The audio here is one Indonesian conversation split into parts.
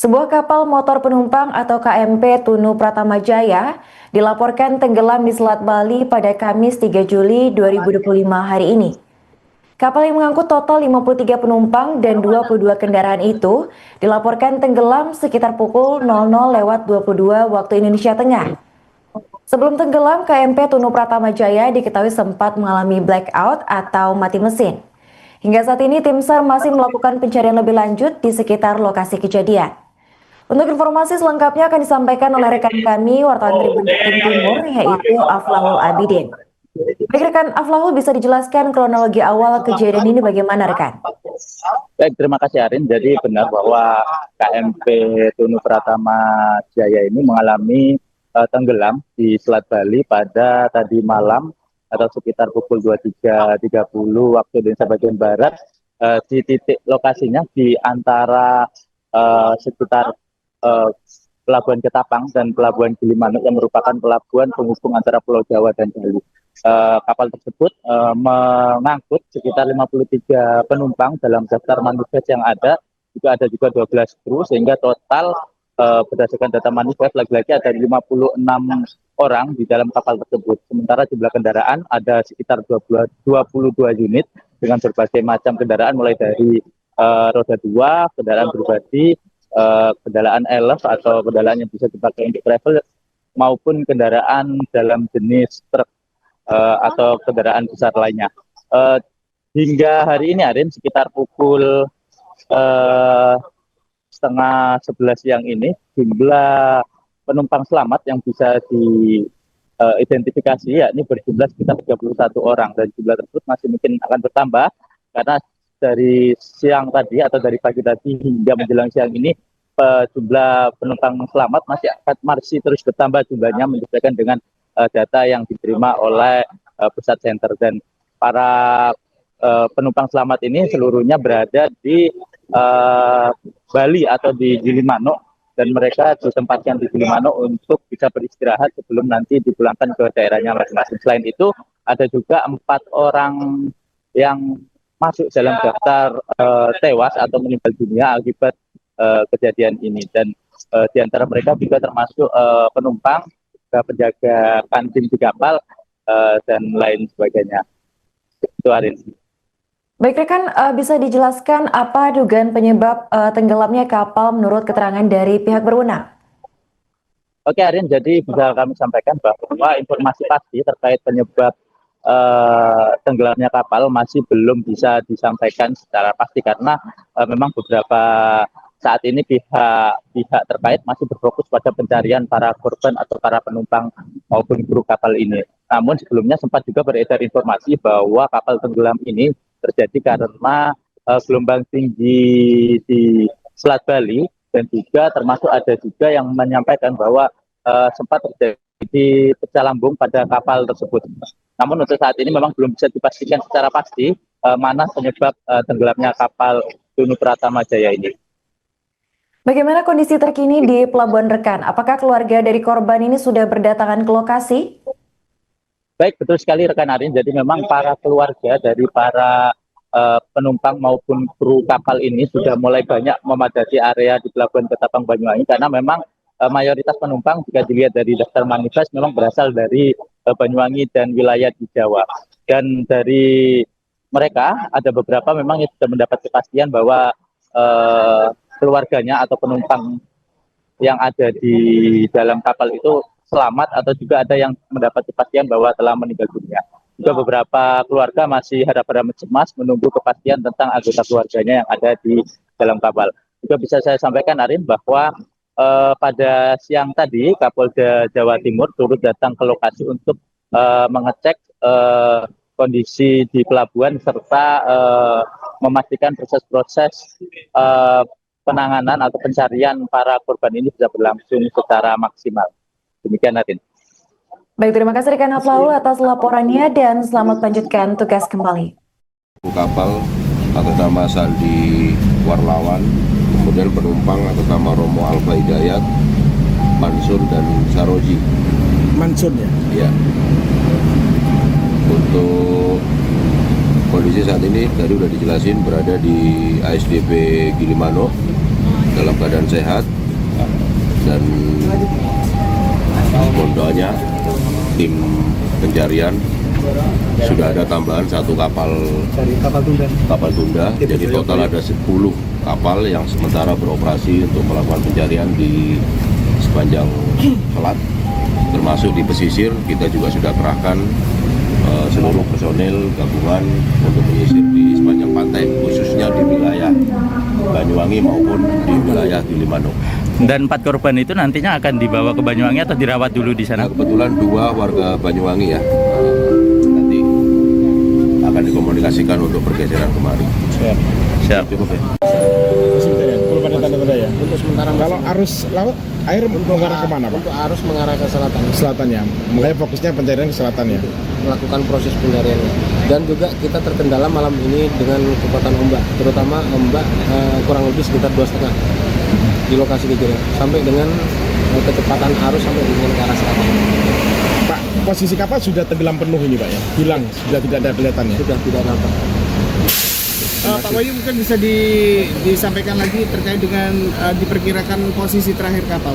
Sebuah kapal motor penumpang atau KMP Tunu Pratama Jaya dilaporkan tenggelam di Selat Bali pada Kamis 3 Juli 2025 hari ini. Kapal yang mengangkut total 53 penumpang dan 22 kendaraan itu dilaporkan tenggelam sekitar pukul 00:22 waktu Indonesia Tengah. Sebelum tenggelam, KMP Tunu Pratama Jaya diketahui sempat mengalami blackout atau mati mesin. Hingga saat ini tim SAR masih melakukan pencarian lebih lanjut di sekitar lokasi kejadian. Untuk informasi selengkapnya akan disampaikan oleh rekan kami, wartawan Tribun Jatim Timur, yaitu Aflahul Abidin. Baik rekan Aflahul, bisa dijelaskan kronologi awal kejadian ini bagaimana rekan? Baik, terima kasih Arin. Jadi benar bahwa KMP Tunu Pratama Jaya ini mengalami tenggelam di Selat Bali pada tadi malam atau sekitar pukul 23.30 waktu Indonesia bagian Barat. Di titik lokasinya di antara sekitar Pelabuhan Ketapang dan Pelabuhan Gilimanuk yang merupakan pelabuhan penghubung antara Pulau Jawa dan Bali. Kapal tersebut mengangkut sekitar 53 penumpang dalam daftar manifest yang ada. Ada juga 12 kru, sehingga total berdasarkan data manifest lagi-lagi ada 56 orang di dalam kapal tersebut. Sementara jumlah kendaraan ada sekitar 22 unit dengan berbagai macam kendaraan, mulai dari roda 2, kendaraan pribadi, kendaraan elf atau kendaraan yang bisa dipakai untuk travel, maupun kendaraan dalam jenis truk atau kendaraan besar lainnya. Hingga hari ini Arin, sekitar pukul 10:30 siang ini, jumlah penumpang selamat yang bisa diidentifikasi yakni berjumlah sekitar 31 orang, dan jumlah tersebut masih mungkin akan bertambah karena dari siang tadi atau dari pagi tadi hingga menjelang siang ini jumlah penumpang selamat masih terus bertambah jumlahnya, menyesuaikan dengan data yang diterima oleh pusat center. Dan para penumpang selamat ini seluruhnya berada di Bali atau di Gilimanuk, dan mereka ditempatkan di Gilimanuk untuk bisa beristirahat sebelum nanti dipulangkan ke daerahnya masing-masing. Selain itu, ada juga 4 orang yang masuk dalam daftar tewas atau meninggal dunia akibat kejadian ini, dan di antara mereka juga termasuk penumpang, penjaga kantin di kapal, dan lain sebagainya. Itu Arin. Baik rekan, bisa dijelaskan apa dugaan penyebab tenggelamnya kapal menurut keterangan dari pihak berwenang? Oke Arin, jadi bisa kami sampaikan bahwa informasi pasti terkait penyebab tenggelamnya kapal masih belum bisa disampaikan secara pasti, karena memang beberapa saat ini pihak terkait masih berfokus pada pencarian para korban atau para penumpang maupun kru kapal ini. Namun sebelumnya sempat juga beredar informasi bahwa kapal tenggelam ini terjadi karena gelombang tinggi di Selat Bali, dan juga termasuk ada juga yang menyampaikan bahwa sempat terjadi pecah lambung pada kapal tersebut. Namun untuk saat ini memang belum bisa dipastikan secara pasti mana penyebab tenggelamnya kapal Tunu Pratama Jaya ini. Bagaimana kondisi terkini di pelabuhan rekan? Apakah keluarga dari korban ini sudah berdatangan ke lokasi? Baik, betul sekali rekan Arin. Jadi memang para keluarga dari para penumpang maupun kru kapal ini sudah mulai banyak memadati area di Pelabuhan Ketapang Banyuwangi, karena memang mayoritas penumpang jika dilihat dari daftar manifest memang berasal dari Banyuwangi dan wilayah di Jawa. Dan dari mereka ada beberapa memang yang sudah mendapat kepastian bahwa keluarganya atau penumpang yang ada di dalam kapal itu selamat, atau juga ada yang mendapat kepastian bahwa telah meninggal dunia. Juga beberapa keluarga masih harap-harap cemas menunggu kepastian tentang anggota keluarganya yang ada di dalam kapal. Juga bisa saya sampaikan Arin bahwa pada siang tadi Kapolda Jawa Timur turut datang ke lokasi untuk mengecek kondisi di pelabuhan serta memastikan proses-proses penanganan atau pencarian para korban ini bisa berlangsung secara maksimal. Demikian Natin. Baik, terima kasih rekan Aflahul atas laporannya dan selamat lanjutkan tugas kembali. Kapal atas nama Sandi Warlawan, kemudian penumpang atas nama Romo Alfa Hidayat, Mansur dan Saroji. Mansur ya? Iya. Untuk kondisi saat ini tadi sudah dijelasin berada di ASDP Gilimanuk dalam keadaan sehat, dan mohon doanya tim pencarian sudah ada tambahan 1 kapal tunda. Jadi total ada 10 kapal yang sementara beroperasi untuk melakukan pencarian di sepanjang selat, termasuk di pesisir. Kita juga sudah kerahkan seluruh personil gabungan untuk menyisir di sepanjang pantai, khususnya di wilayah Banyuwangi maupun di wilayah Gilimanuk. Dan 4 korban itu nantinya akan dibawa ke Banyuwangi atau dirawat dulu di sana? Nah, kebetulan 2 warga Banyuwangi ya, nanti akan dikomunikasikan untuk pergeseran kemari. Siap. Cukup ya. Untuk sementara kalau arus laut air mengarah kemana Pak? Untuk arus mengarah ke selatan. Selatan ya, makanya fokusnya pencarian ke selatan ya. Melakukan proses pencariannya. Dan juga kita terkendala malam ini dengan kekuatan ombak, terutama ombak kurang lebih sekitar 2,5 di lokasi kejadian, sampai dengan kecepatan arus sampai dengan ke arah selatan. Pak, posisi kapal sudah tenggelam penuh ini Pak ya? Hilang, sudah tidak ada kelihatannya? Sudah tidak nampak. Pak Wahyu mungkin bisa disampaikan lagi terkait dengan diperkirakan posisi terakhir kapal.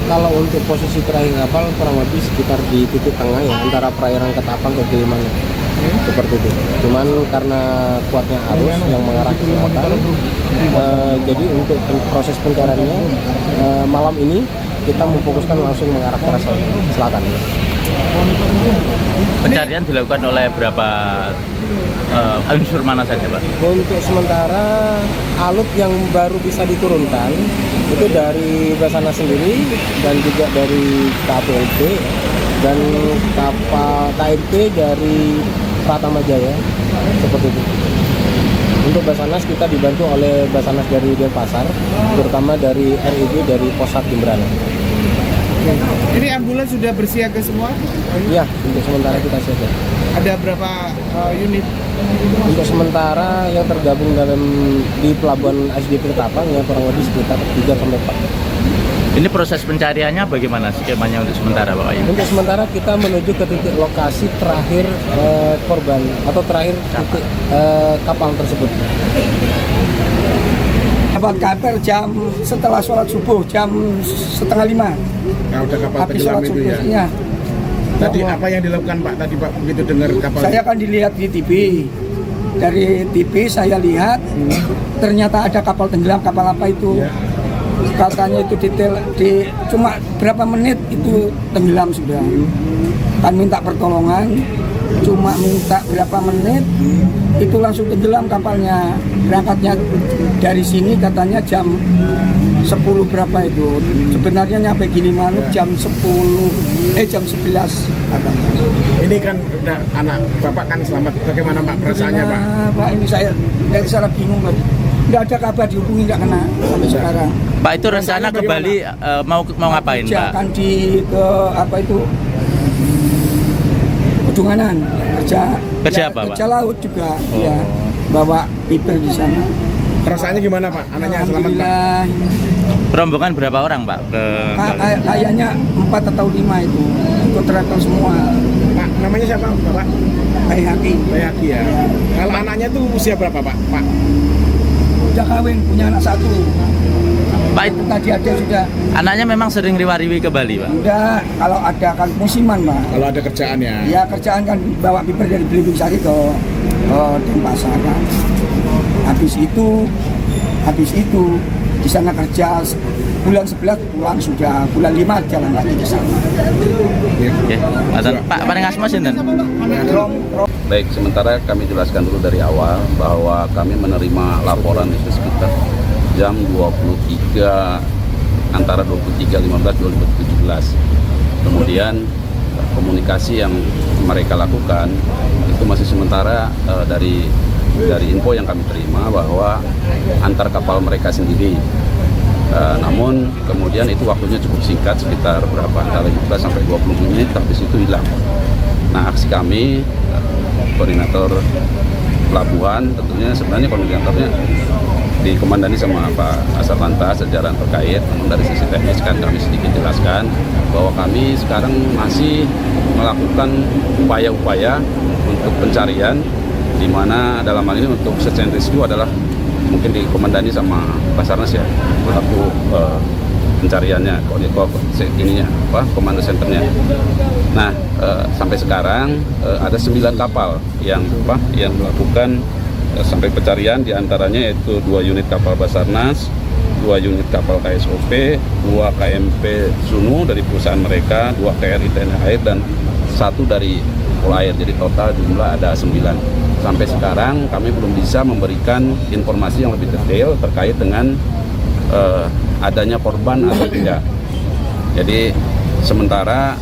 Kalau untuk posisi terakhir kapal kurang lebih sekitar di titik tengah ya, antara perairan Ketapang ke Gilimanuk. Seperti itu. Cuman karena kuatnya arus yang mengarah ke selatan, jadi untuk proses pencariannya malam ini kita memfokuskan langsung mengarah ke selatan. Pencarian dilakukan oleh berapa unsur mana saja Pak? Untuk sementara alut yang baru bisa diturunkan itu dari Basarnas sendiri dan juga dari KPLP dan kapal KMP dari Pratama Jaya, seperti itu. Untuk Basarnas kita dibantu oleh Basarnas dari Denpasar, terutama dari RIB dari Posat Jembrana. Ini ambulans sudah bersiaga semua? Iya, untuk sementara kita siaga. Ada berapa unit? Untuk sementara yang tergabung di pelabuhan SDP Ketapang yang kurang lebih sekitar 3-4. Ini proses pencariannya bagaimana skemanya untuk sementara Pak Wahyu? Untuk sementara kita menuju ke titik lokasi terakhir korban atau terakhir titik kapal tersebut. Dapat kabar jam setelah sholat subuh jam 4:30. Nah, udah kapal Habis tenggelam sholat itu subuh ya? ya. Tadi apa yang dilakukan Pak tadi Pak begitu dengar kapal? Saya kan dilihat di TV. Dari TV saya lihat ternyata ada kapal tenggelam, kapal apa itu? Ya. Katanya itu detail cuma berapa menit itu tenggelam sudah. Kan minta pertolongan, cuma minta berapa menit itu langsung tenggelam kapalnya. Berangkatnya dari sini katanya jam 10 berapa itu. Sebenarnya nyampe Gilimanuk jam 11 katanya. Ini kan udah anak Bapak kan selamat. Bagaimana Pak perasaannya Pak? Pak, ini saya dari sana bingung Pak. Nggak ada kabar dihubungi, nggak kena sampai sekarang. Pak, itu rencana ke Bali mau ngapain Pak? Akan ke apa itu Pedunganan, kerja apa Pak? Kerja laut juga, ya bawa piper di sana. Perasaannya gimana Pak? Anaknya selamat Pak? Alhamdulillah. Rombongan berapa orang Pak? Kayaknya 4 atau 5 itu ikut travel semua. Pak, namanya siapa Bapak? Bayaki. Bayaki ya. Kalau anaknya tuh usia berapa Pak? Pak? Udah kawin, punya anak 1. Pak, itu Tadi ada sudah. anaknya memang sering riwa-riwi ke Bali Pak? Udah, kalau ada kan musiman Pak. Kalau ada kerjaan ya? Ya kerjaan kan bawa piper dari Belitung Sari ke Denpasar kan. Habis itu di sana kerja bulan 11 pulang sudah, bulan 5 jalan lagi ke sana. Oke. Pak Paringasma sinten? Baik, sementara kami jelaskan dulu dari awal bahwa kami menerima laporan itu sekitar jam 23 antara 23.15-2017. Kemudian komunikasi yang mereka lakukan itu masih sementara dari info yang kami terima bahwa antar kapal mereka sendiri. Namun kemudian itu waktunya cukup singkat, sekitar berapa, antara 15 sampai 20 menit, habis itu hilang. Nah, aksi kami koordinator pelabuhan, tentunya sebenarnya koordinatornya dikomandani sama Pak Kasat Lantas, jajaran terkait. Namun dari sisi teknis kan kami sedikit jelaskan bahwa kami sekarang masih melakukan upaya-upaya untuk pencarian, di mana dalam hal ini untuk search and rescue adalah mungkin dikomandani sama Basarnas ya, pelaku pencariannya, komando senternya. Nah, sampai sekarang ada 9 kapal yang melakukan sampai pencarian, diantaranya yaitu 2 unit kapal Basarnas, 2 unit kapal KSOP, 2 KMP Sunu dari perusahaan mereka, 2 KRI TNI Air, dan 1 dari Polair. Jadi total jumlah ada 9. Sampai sekarang kami belum bisa memberikan informasi yang lebih detail terkait dengan adanya korban atau tidak. Jadi sementara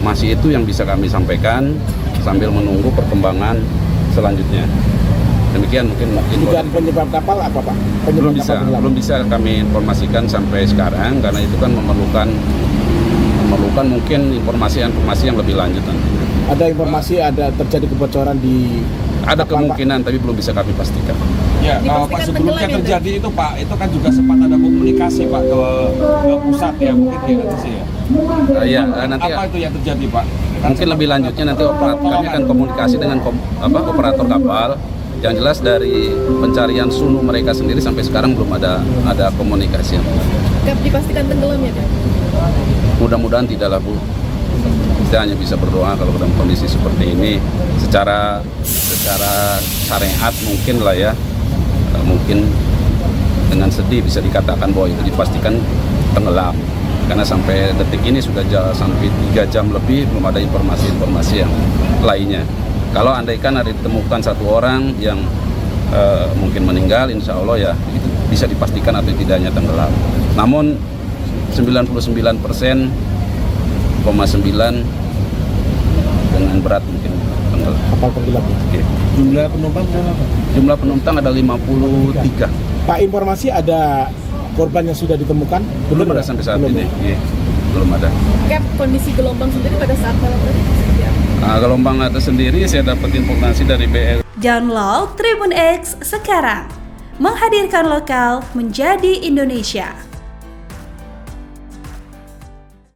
masih itu yang bisa kami sampaikan sambil menunggu perkembangan selanjutnya. Demikian mungkin Dugaan penyebab kapal apa, Pak? belum bisa kami informasikan sampai sekarang karena itu kan memerlukan mungkin informasi yang lebih lanjut nanti. Ada informasi ada terjadi kebocoran di Ada kapal, kemungkinan tapi belum bisa kami pastikan. Ya, Pak, sebelumnya terjadi itu Pak, itu kan juga sempat ada komunikasi Pak ke pusat ya, mungkin di atas ya. Nanti apa itu yang terjadi Pak? mungkin lebih lanjutnya nanti kami akan komunikasi dengan operator kapal. Yang jelas dari pencarian Sunu mereka sendiri sampai sekarang belum ada komunikasi. Dipastikan tenggelam ya Pak? Mudah-mudahan tidaklah Bu. Kita hanya bisa berdoa kalau dalam kondisi seperti ini secara syariat mungkin lah ya, mungkin dengan sedih bisa dikatakan bahwa itu dipastikan tenggelam karena sampai detik ini sudah sampai 3 jam lebih belum ada informasi yang lainnya. Kalau andaikan ada ditemukan 1 orang yang mungkin meninggal, insya Allah ya itu bisa dipastikan atau tidaknya tenggelam. Namun 99,9% dengan berat mungkin tenggelam. kapal tenggelam. Oke. Jumlah penumpang berapa? Jumlah penumpang ada 53. Pak, informasi ada korban yang sudah ditemukan? Belum ada sampai saat ini. Iya, belum ada. Kondisi gelombang sendiri pada saat malam tadi seperti apa? Gelombang atas sendiri saya dapat informasi dari BL. Download Tribun X sekarang, menghadirkan lokal menjadi Indonesia.